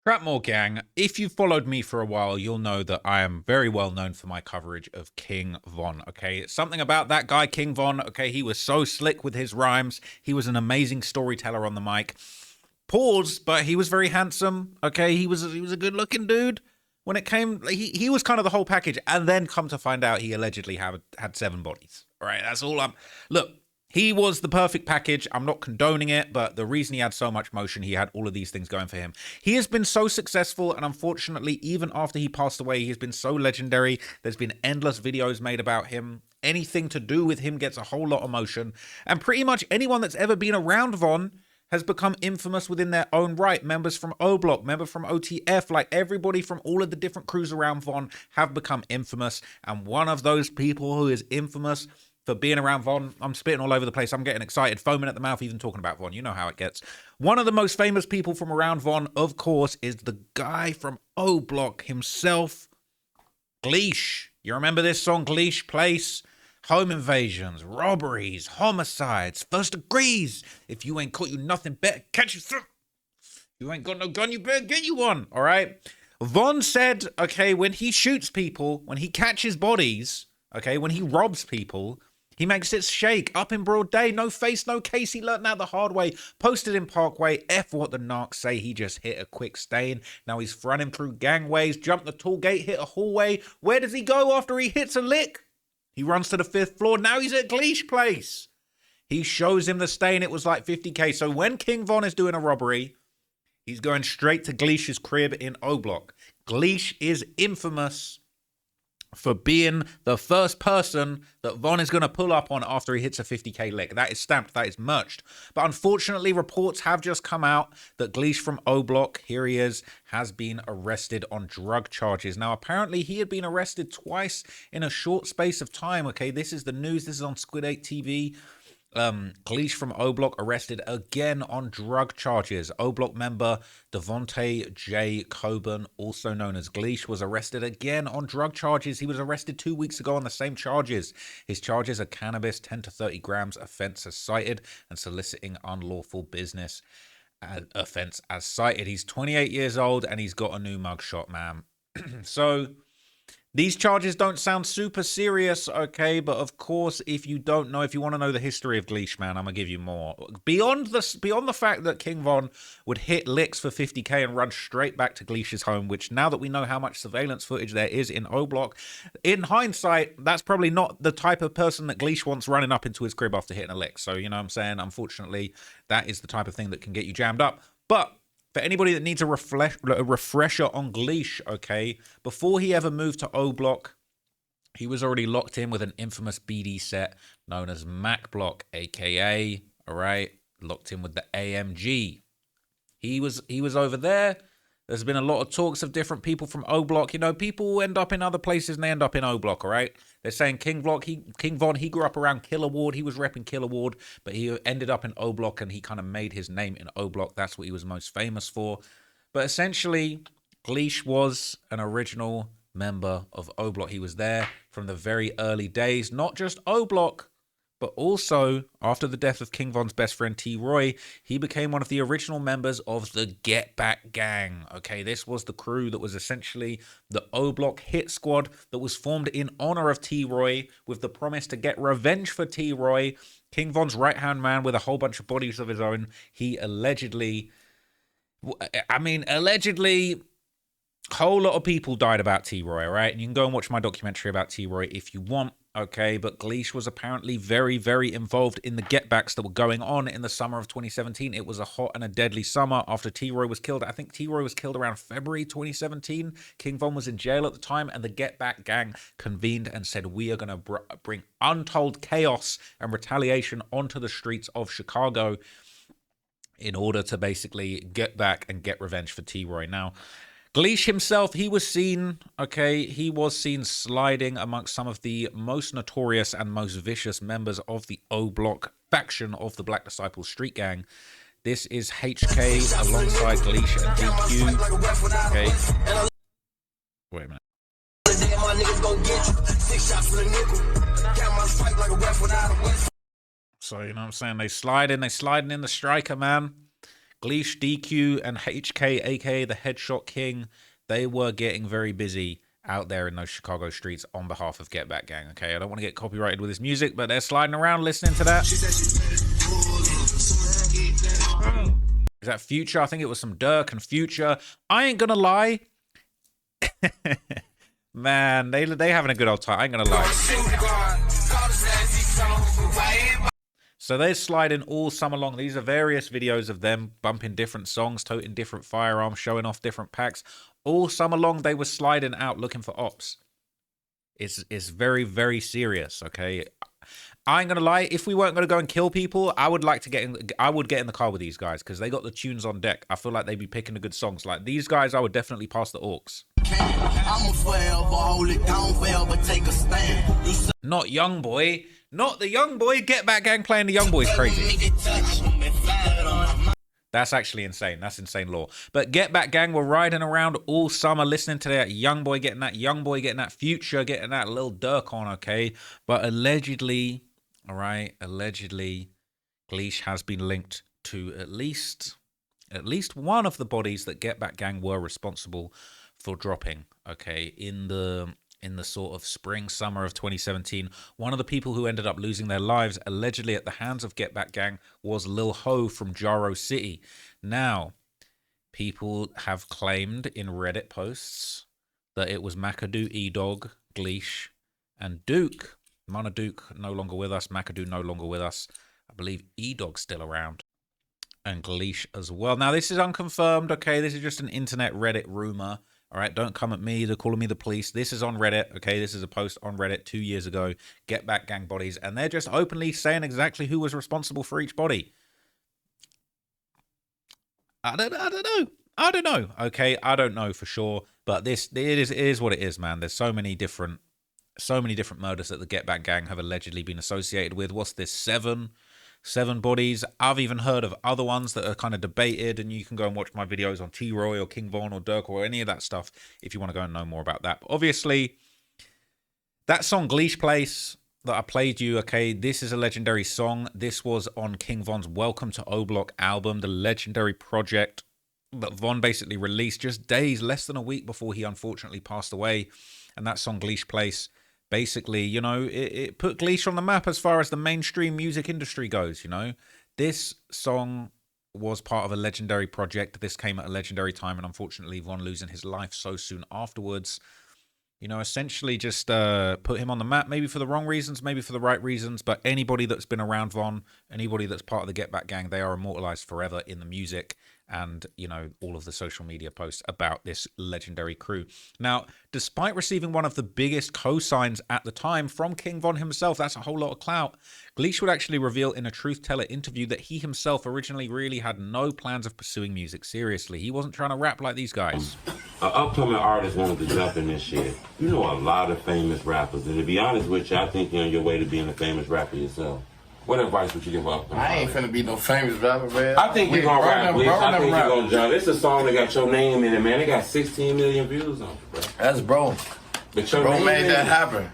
Trapmore gang, if you've followed me for a while, you'll know that I am very well known for my coverage of King Von, okay? Something about that guy, King Von, okay? He was so slick with his rhymes. He was an amazing storyteller on the mic. Pause, but he was very handsome, okay? He was a good-looking dude. When it came, he was kind of the whole package. And then come to find out he allegedly had 7 bodies, all right? That's all Look. He was the perfect package. I'm not condoning it, but the reason he had so much motion, he had all of these things going for him. He has been so successful, and unfortunately, even after he passed away, he has been so legendary. There's been endless videos made about him. Anything to do with him gets a whole lot of motion. And pretty much anyone that's ever been around Von has become infamous within their own right. Members from O-Block, members from OTF, like everybody from all of the different crews around Von have become infamous. And one of those people who is infamous for being around Von, I'm spitting all over the place. I'm getting excited, foaming at the mouth, even talking about Von. You know how it gets. One of the most famous people from around Von, of course, is the guy from O-Block himself, Gleesh. You remember this song, Gleesh Place? Home invasions, robberies, homicides, first degrees. If you ain't caught, you nothing better catch you. You ain't got no gun, you better get you one, all right? Von said, okay, when he shoots people, when he catches bodies, okay, when he robs people, he makes it shake up in broad day. No face, no case. He learnt that the hard way. Posted in Parkway. F what the narcs say. He just hit a quick stain. Now he's running through gangways, jumped the tall gate, hit a hallway. Where does he go after he hits a lick? He runs to the 5th floor. Now he's at Gleesh Place. He shows him the stain. It was like 50K. So when King Von is doing a robbery, he's going straight to Gleesh's crib in O-Block. Gleesh is infamous for being the first person that Von is going to pull up on after he hits a 50K lick. That is stamped, that is merged. But unfortunately, reports have just come out that Gleesh from O-Block, here he is, has been arrested on drug charges. Now, apparently, he had been arrested twice in a short space of time. Okay, this is the news. This is on Squid 8 TV. Gleesh from O-Block arrested again on drug charges. O-Block member Devontae J. Coburn, also known as Gleesh, was arrested again on drug charges. He was arrested 2 weeks ago on the same charges. His charges are cannabis, 10 to 30 grams, offense as cited, and soliciting unlawful business offense as cited. He's 28 years old and he's got a new mugshot, man. So these charges don't sound super serious, okay? But of course, if you don't know, if you want to know the history of Gleesh, man, I'm going to give you more. Beyond the fact that King Von would hit licks for 50K and run straight back to Gleesh's home, which now that we know how much surveillance footage there is in O-Block, in hindsight, that's probably not the type of person that Gleesh wants running up into his crib after hitting a lick. So, you know what I'm saying? Unfortunately, that is the type of thing that can get you jammed up. But for anybody that needs a refresher on Gleesh, okay, before he ever moved to O-Block, he was already locked in with an infamous BD set known as Mac Block, aka, all right, locked in with the AMG. He was over there. There's been a lot of talks of different people from O-Block. You know, people end up in other places and they end up in O-Block, all right? They're saying King Von, he grew up around Killer Ward. He was repping Killer Ward, but he ended up in O-Block and he kind of made his name in O-Block. That's what he was most famous for. But essentially, Gleesh was an original member of O-Block. He was there from the very early days, not just O-Block, but also, after the death of King Von's best friend T-Roy, he became one of the original members of the Get Back Gang. Okay, this was the crew that was essentially the O-Block hit squad that was formed in honor of T-Roy with the promise to get revenge for T-Roy. King Von's right-hand man with a whole bunch of bodies of his own. He allegedly, a whole lot of people died about T-Roy, all right? And you can go and watch my documentary about T-Roy if you want. Okay, but Gleesh was apparently very, very involved in the get-backs that were going on in the summer of 2017. It was a hot and a deadly summer after T-Roy was killed. I think T-Roy was killed around February 2017. King Von was in jail at the time, and the get-back gang convened and said, we are going to bring untold chaos and retaliation onto the streets of Chicago in order to basically get back and get revenge for T-Roy. Now, Gleesh himself, he was seen sliding amongst some of the most notorious and most vicious members of the O-Block faction of the Black Disciples Street Gang. This is HK alongside Gleesh and DQ. Okay. Wait a minute. So, you know what I'm saying? They sliding in the striker, man. Gleesh, DQ, and HK, aka the Headshot King, they were getting very busy out there in those Chicago streets on behalf of Get Back Gang. Okay, I don't want to get copyrighted with this music, but they're sliding around listening to that. Is that Future? I think it was some Dirk and Future. I ain't gonna lie. Man, they having a good old time. I ain't gonna lie. So they're sliding all summer long. These are various videos of them bumping different songs, toting different firearms, showing off different packs. All summer long, they were sliding out looking for ops. It's very, very serious, okay? I ain't gonna lie, if we weren't gonna go and kill people, I would get in the car with these guys because they got the tunes on deck. I feel like they'd be picking the good songs. Like these guys, I would definitely pass the aux. Not Young Boy. Not the Young Boy. Get Back Gang playing the Young Boy is crazy. That's actually insane. That's insane law. But Get Back Gang were riding around all summer listening to that Young Boy, getting that Future, getting that little Dirk on, okay? But allegedly, all right, Gleesh has been linked to at least one of the bodies that Get Back Gang were responsible for dropping, okay, in the sort of spring, summer of 2017. One of the people who ended up losing their lives, allegedly at the hands of Get Back Gang, was Lil Ho from Jaro City. Now, people have claimed in Reddit posts that it was McAdoo, E-Dog, Gleesh, and Duke. Mana Duke no longer with us, McAdoo no longer with us. I believe E-Dog's still around. And Gleesh as well. Now, this is unconfirmed, okay? This is just an internet Reddit rumor. All right, don't come at me. They're calling me the police. This is on Reddit, okay? This is a post on Reddit 2 years ago. Get Back Gang bodies. And they're just openly saying exactly who was responsible for each body. I don't know, okay? I don't know for sure. But it is what it is, man. There's so many different murders that the Get Back Gang have allegedly been associated with. What's this, 7 bodies? I've even heard of other ones that are kind of debated, and you can go and watch my videos on T-Roy or King Von or Dirk or any of that stuff if you want to go and know more about that. But obviously, that song Gleesh Place that I played you, okay, this is a legendary song. This was on King Von's Welcome to O-Block album, the legendary project that Von basically released just days, less than a week before he unfortunately passed away. And that song Gleesh Place, basically, you know, it put Gleesh on the map as far as the mainstream music industry goes, you know. This song was part of a legendary project. This came at a legendary time, and unfortunately, Von losing his life so soon afterwards, you know, essentially just put him on the map, maybe for the wrong reasons, maybe for the right reasons, but anybody that's been around Von, anybody that's part of the Get Back Gang, they are immortalized forever in the music and, you know, all of the social media posts about this legendary crew. Now, despite receiving one of the biggest cosigns at the time from King Von himself, that's a whole lot of clout, Gleesh would actually reveal in a Truth Teller interview that he himself originally really had no plans of pursuing music seriously. He wasn't trying to rap like these guys. An upcoming artist wanted to jump in this shit. You know a lot of famous rappers, and to be honest with you, I think you're on your way to being a famous rapper yourself. What advice would you give up? I ain't finna be no famous rapper, man. I think you're gonna rap, Gleesh. I think you're gonna jump. It's a song that got your name in it, man. It got 16 million views on it, bro. That's bro. But your bro name made that happen.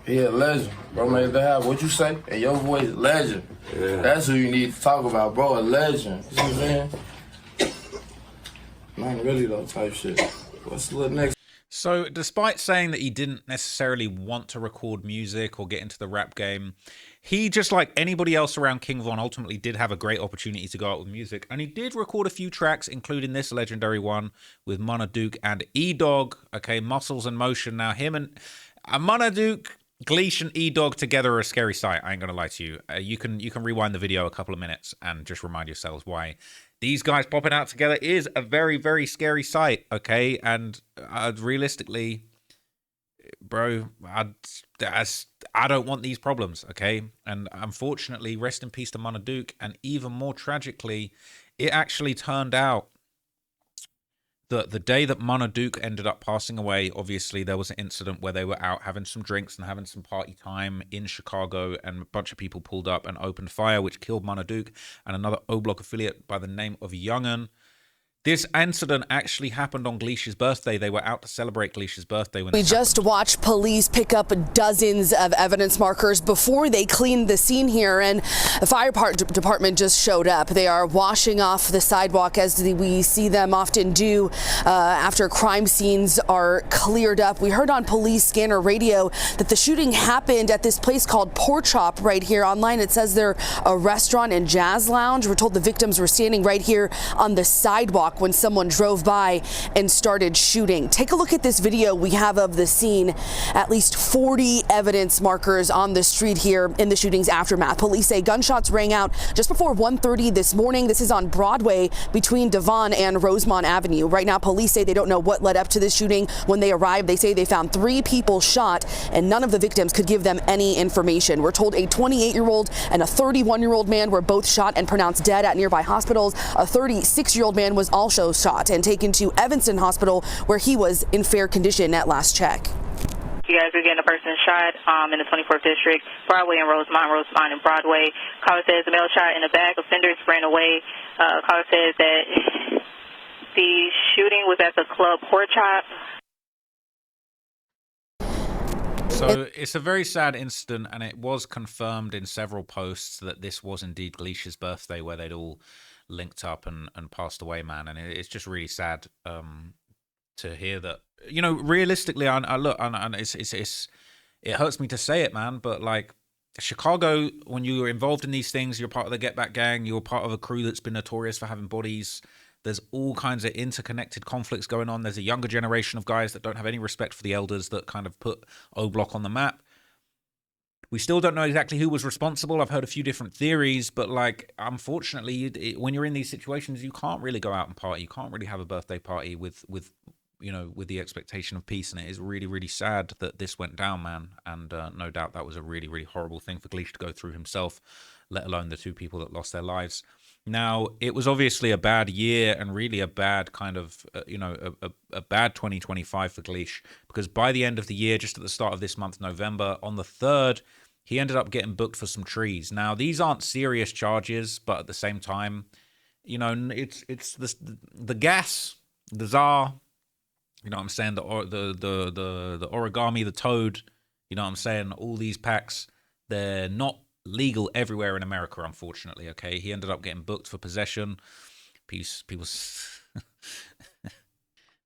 He a legend. Bro made that happen. What you say? And your voice, legend. Yeah. That's who you need to talk about, bro. A legend. You see what I'm saying? Not really though, type shit. What's the next? So, despite saying that he didn't necessarily want to record music or get into the rap game, he, just like anybody else around King Von, ultimately did have a great opportunity to go out with music. And he did record a few tracks, including this legendary one with Mana Duke and E-Dog, okay, Muscles and Motion. Now, him and Mana Duke, Gleesh and E-Dog together are a scary sight. I ain't going to lie to you. You can rewind the video a couple of minutes and just remind yourselves why these guys popping out together is a very, very scary sight, okay? And realistically, bro, I don't want these problems, okay? And unfortunately, rest in peace to Mana Duke. And even more tragically, it actually turned out that the day that Mana Duke ended up passing away, obviously there was an incident where they were out having some drinks and having some party time in Chicago, and a bunch of people pulled up and opened fire, which killed Mana Duke and another O-Block affiliate by the name of Young'un. This incident actually happened on Gleesh's birthday. They were out to celebrate Gleesh's birthday when We this just happened. watched police pick up dozens of evidence markers before they cleaned the scene here, and the fire department just showed up. They are washing off the sidewalk as we see them often do after crime scenes are cleared up. We heard on police scanner radio that the shooting happened at this place called Pork Chop right here. Online it says they're a restaurant and jazz lounge. We're told the victims were standing right here on the sidewalk when someone drove by and started shooting. Take a look at this video we have of the scene. At least 40 evidence markers on the street here in the shooting's aftermath. Police say gunshots rang out just before 1:30 this morning. This is on Broadway between Devon and Rosemont Avenue. Right now, police say they don't know what led up to this shooting. When they arrived, they say they found 3 people shot, and none of the victims could give them any information. We're told a 28-year-old and a 31-year-old man were both shot and pronounced dead at nearby hospitals. A 36-year-old man was also shot and taken to Evanston Hospital, where he was in fair condition at last check. You guys are getting a person shot in the 24th District, Broadway and Rosemont and Broadway. Caller says the male shot in the back. Offenders ran away. Caller says that the shooting was at the club Pork Chop. So it's a very sad incident, and it was confirmed in several posts that this was indeed Gleesh's birthday, where they'd all linked up and passed away, man. And it's just really sad to hear that. You know, realistically, I look, and it hurts me to say it, man, but like Chicago, when you were involved in these things, you're part of the Get Back gang, you're part of a crew that's been notorious for having bodies. There's all kinds of interconnected conflicts going on. There's a younger generation of guys that don't have any respect for the elders that kind of put O Block on the map. We still don't know exactly who was responsible. I've heard a few different theories, but like, unfortunately, when you're in these situations, you can't really go out and party. You can't really have a birthday party with you know, with the expectation of peace. And it is really, really sad that this went down, man. And no doubt that was a really, really horrible thing for Gleesh to go through himself, let alone the 2 people that lost their lives. Now, it was obviously a bad year and really a bad kind of, a bad 2025 for Gleesh, because by the end of the year, just at the start of this month, November, on the 3rd, he ended up getting booked for some trees. Now, these aren't serious charges, but at the same time, you know, it's the gas, the Tsar, you know what I'm saying, the origami, the toad, you know what I'm saying, all these packs, they're not legal everywhere in America, unfortunately. Okay, he ended up getting booked for possession. People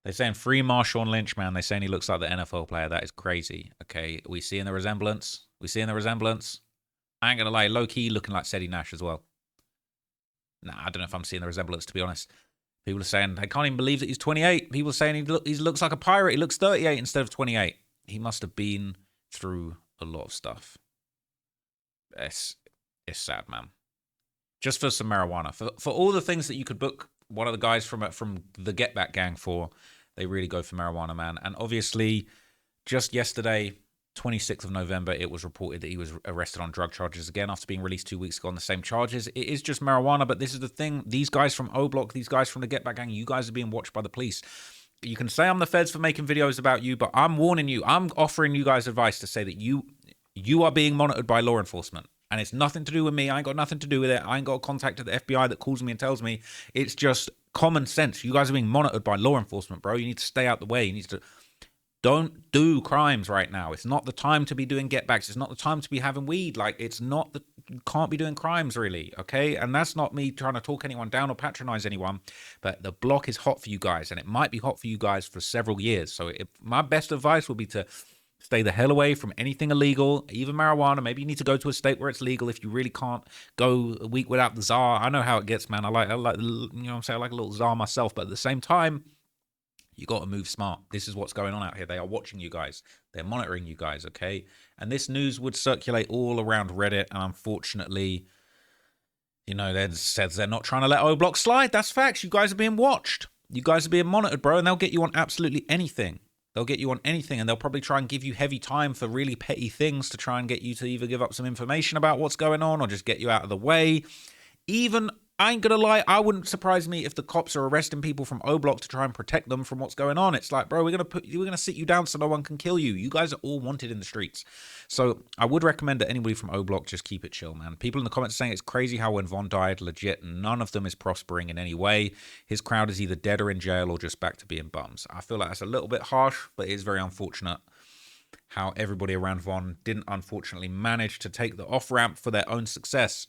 they're saying free Marshawn Lynch, man. They're saying he looks like the NFL player. That is crazy. Okay, we see in the resemblance. I ain't gonna lie, low key looking like Seti Nash as well. Nah, I don't know if I'm seeing the resemblance, to be honest. People are saying they can't even believe that he's 28. People are saying he looks like a pirate. He looks 38 instead of 28. He must have been through a lot of stuff. It's sad, man. Just for some marijuana, for all the things that you could book one of the guys from the Get Back gang for, they really go for marijuana, man. And obviously, just yesterday, 26th of November, it was reported that he was arrested on drug charges again after being released 2 weeks ago on the same charges. It is just marijuana, but this is the thing. These guys from O Block, these guys from the Get Back gang, you guys are being watched by the police. You can say I'm the feds for making videos about you, but I'm warning you. I'm offering you guys advice to say that you are being monitored by law enforcement. And it's nothing to do with me. I ain't got nothing to do with it. I ain't got a contact at the FBI that calls me and tells me. It's just common sense. You guys are being monitored by law enforcement, bro. You need to stay out the way. You need to... Don't do crimes right now. It's not the time to be doing get backs. It's not the time to be having weed. Like, it's not the... You can't be doing crimes, really, okay? And that's not me trying to talk anyone down or patronize anyone, but the block is hot for you guys, and it might be hot for you guys for several years. So my best advice would be to... stay the hell away from anything illegal, even marijuana. Maybe you need to go to a state where it's legal if you really can't go a week without the Tsar. I know how it gets, man. I like, you know what I'm saying? I like a little Tsar myself, but at the same time, you got to move smart. This is what's going on out here. They are watching you guys. They're monitoring you guys, okay? And this news would circulate all around Reddit, and unfortunately, you know, they says they're not trying to let O Block slide. That's facts. You guys are being watched. You guys are being monitored, bro, and they'll get you on absolutely anything. They'll get you on anything, and they'll probably try and give you heavy time for really petty things to try and get you to either give up some information about what's going on or just get you out of the way. Even I ain't gonna lie, I wouldn't surprise me if the cops are arresting people from O Block to try and protect them from what's going on. It's like, bro, we're gonna sit you down so no one can kill you. You guys are all wanted in the streets. So I would recommend that anybody from O Block just keep it chill, man. People in the comments saying it's crazy how when Von died, legit, none of them is prospering in any way. His crowd is either dead or in jail or just back to being bums. I feel like that's a little bit harsh, but it is very unfortunate how everybody around Von didn't unfortunately manage to take the off-ramp for their own success.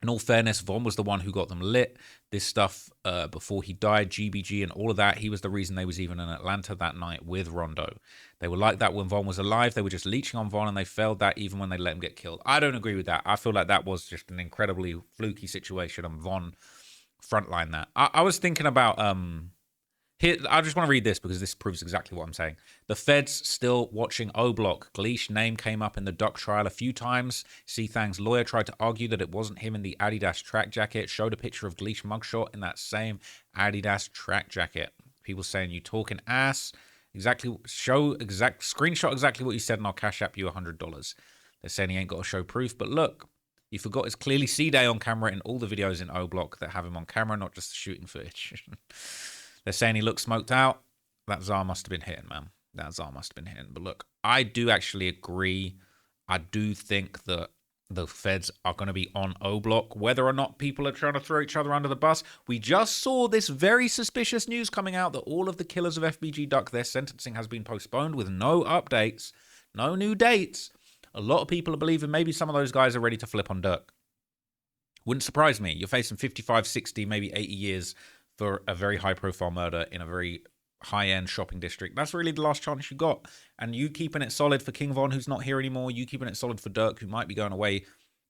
In all fairness, Von was the one who got them lit. This stuff before he died, GBG and all of that, he was the reason they was even in Atlanta that night with Rondo. They were like that when Von was alive. They were just leeching on Von, and they failed that even when they let him get killed. I don't agree with that. I feel like that was just an incredibly fluky situation, and Von frontline that. I was thinking about... Here, I just want to read this because this proves exactly what I'm saying. The feds still watching O Block. Gleesh name came up in the Duck trial a few times. C-Thang's lawyer tried to argue that it wasn't him in the Adidas track jacket. Showed a picture of Gleesh mugshot in that same Adidas track jacket. People saying you talking ass. Screenshot exactly what you said and I'll cash app you $100. They're saying he ain't got to show proof. But look, you forgot it's clearly C-Day on camera in all the videos in O Block that have him on camera, not just the shooting footage. They're saying he looks smoked out. That Tsar must have been hitting, man. That Tsar must have been hitting. But look, I do actually agree. I do think that the feds are going to be on O Block, whether or not people are trying to throw each other under the bus. We just saw this very suspicious news coming out that all of the killers of FBG Duck, their sentencing has been postponed with no updates, no new dates. A lot of people are believing maybe some of those guys are ready to flip on Dirk. Wouldn't surprise me. You're facing 55, 60, maybe 80 years for a very high-profile murder in a very high-end shopping district. That's really the last chance you got. And you keeping it solid for King Von, who's not here anymore. You keeping it solid for Dirk, who might be going away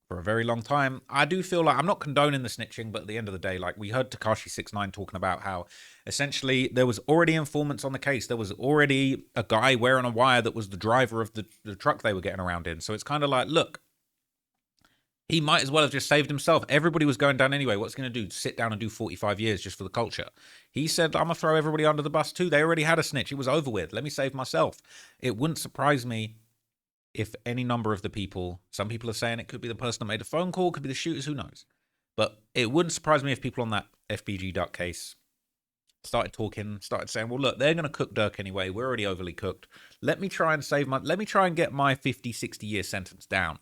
for a very long time. I do feel like, I'm not condoning the snitching, but at the end of the day, like we heard Tekashi 6ix9ine talking about how essentially there was already informants on the case. There was already a guy wearing a wire that was the driver of the truck they were getting around in. So it's kind of like, look, he might as well have just saved himself. Everybody was going down anyway. What's he going to do? Sit down and do 45 years just for the culture? He said, I'm going to throw everybody under the bus too. They already had a snitch. It was over with. Let me save myself. It wouldn't surprise me if any number of the people, some people are saying it could be the person that made a phone call, could be the shooters, who knows? But it wouldn't surprise me if people on that FBG Duck case started talking, started saying, well, look, they're going to cook Dirk anyway. We're already overly cooked. Let me try and get my 50, 60 year sentence down.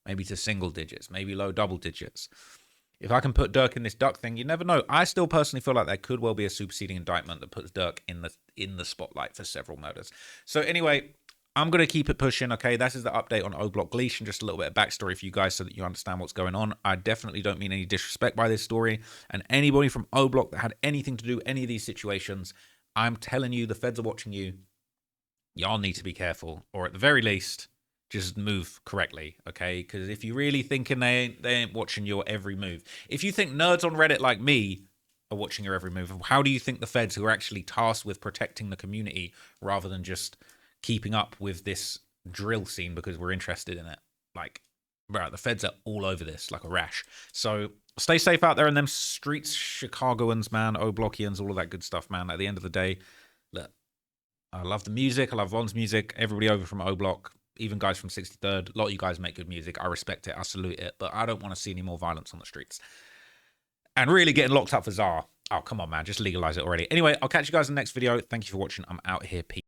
Maybe to single digits, maybe low double digits. If I can put Dirk in this Duck thing, you never know. I still personally feel like there could well be a superseding indictment that puts Dirk in the spotlight for several murders. So anyway, I'm going to keep it pushing, okay? This is the update on O Block Gleesh and just a little bit of backstory for you guys so that you understand what's going on. I definitely don't mean any disrespect by this story. And anybody from O Block that had anything to do with any of these situations, I'm telling you, the feds are watching you. Y'all need to be careful, or at the very least, just move correctly, okay? Because if you're really thinking they ain't watching your every move. If you think nerds on Reddit like me are watching your every move, how do you think the feds, who are actually tasked with protecting the community rather than just keeping up with this drill scene because we're interested in it? Like, bro, the feds are all over this like a rash. So stay safe out there in them streets, Chicagoans, man, O-Blockians, all of that good stuff, man. At the end of the day, look, I love the music. I love Von's music. Everybody over from O-Block, even guys from 63rd, a lot of you guys make good music. I respect it. I salute it. But I don't want to see any more violence on the streets. And really getting locked up for Tsar. Oh, come on, man. Just legalize it already. Anyway, I'll catch you guys in the next video. Thank you for watching. I'm out here. Peace.